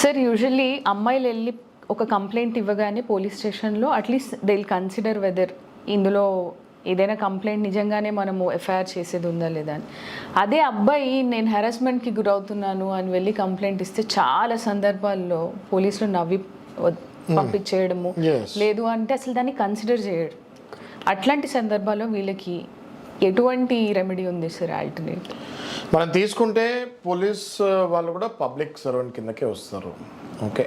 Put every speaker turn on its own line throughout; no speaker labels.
Sir usually అమ్మాయిలు వెళ్ళి ఒక కంప్లైంట్ ఇవ్వగానే పోలీస్ స్టేషన్లో at least they will consider whether ఇందులో ఏదైనా కంప్లైంట్ నిజంగానే మనము ఎఫ్ఐఆర్ చేసేది ఉందా లేదా అని. అదే అబ్బాయి నేను హెరాస్మెంట్కి గురవుతున్నాను అని వెళ్ళి కంప్లైంట్ ఇస్తే చాలా సందర్భాల్లో పోలీసులు నవ్వి పంపించేయడము, లేదు అంటే అసలు దాన్ని కన్సిడర్ చేయడం. అట్లాంటి సందర్భాల్లో వీళ్ళకి ఎటువంటి రెమెడీ ఉంది సార్ ఆల్టర్నేట్?
మనం తీసుకుంటే పోలీస్ వాళ్ళు కూడా పబ్లిక్ సర్వెంట్ కిందకే వస్తారు. ఓకే,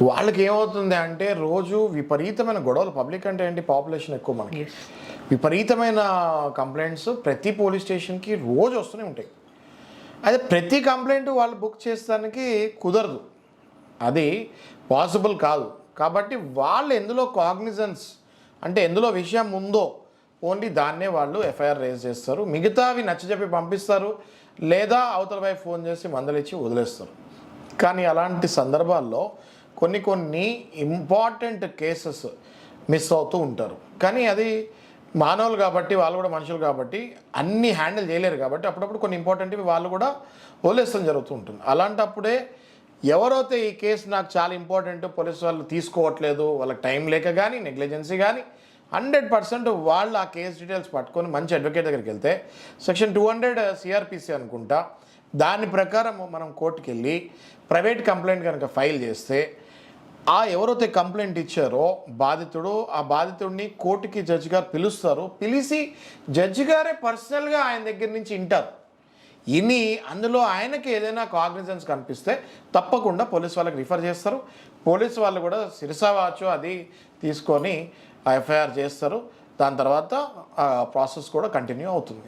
వాళ్ళకి ఏమవుతుంది అంటే రోజు విపరీతమైన గొడవలు. పబ్లిక్ అంటే ఏంటి, పాపులేషన్ ఎక్కువ, మనకి విపరీతమైన కంప్లైంట్స్ ప్రతి పోలీస్ స్టేషన్కి రోజు వస్తూనే ఉంటాయి. అయితే ప్రతి కంప్లైంట్ వాళ్ళు బుక్ చేసేదానికి కుదరదు, అది పాసిబుల్ కాదు. కాబట్టి వాళ్ళు ఎందులో కాగ్నిజెన్స్ అంటే ఎందులో విషయం ఉందో ఓన్లీ దాన్నే వాళ్ళు ఎఫ్ఐఆర్ రేజ్ చేస్తారు. మిగతావి నచ్చజెప్పి పంపిస్తారు, లేదా అవతల వైపు ఫోన్ చేసి మందలిచ్చి వదిలేస్తారు. కానీ అలాంటి సందర్భాల్లో కొన్ని ఇంపార్టెంట్ కేసెస్ మిస్ అవుతూ ఉంటారు. కానీ అది మానవులు కాబట్టి, వాళ్ళు కూడా మనుషులు కాబట్టి అన్నీ హ్యాండిల్ చేయలేరు. కాబట్టి అప్పుడప్పుడు కొన్ని ఇంపార్టెంట్వి వాళ్ళు కూడా వదిలేస్తాం జరుగుతూ ఉంటుంది. అలాంటప్పుడే ఎవరైతే ఈ కేసు నాకు చాలా ఇంపార్టెంట్, పోలీసు వాళ్ళు తీసుకోవట్లేదు, వాళ్ళకి టైం లేక కానీ నెగ్లిజెన్సీ కానీ 100% వాళ్ళు ఆ కేసు డీటెయిల్స్ పట్టుకొని మంచి అడ్వకేట్ దగ్గరికి వెళ్తే సెక్షన్ 200 సిఆర్పిసి అనుకుంటా, దాని ప్రకారం మనం కోర్టుకి వెళ్ళి ప్రైవేట్ కంప్లైంట్ కనుక ఫైల్ చేస్తే ఆ ఎవరైతే కంప్లైంట్ ఇచ్చారో బాధితుడు, ఆ బాధితుడిని కోర్టుకి జడ్జి గారు పిలుస్తారు. పిలిచి జడ్జి గారే పర్సనల్గా ఆయన దగ్గర నుంచి వింటారు. ఇని అందులో ఆయనకి ఏదైనా కాగ్నిజెన్స్ కనిపిస్తే తప్పకుండా పోలీస్ వాళ్ళకి రిఫర్ చేస్తారు. పోలీసు వాళ్ళు కూడా శిరసావాచు అది తీసుకొని ఎఫ్ఐఆర్ చేస్తారు. దాని తర్వాత ప్రాసెస్ కూడా కంటిన్యూ అవుతుంది.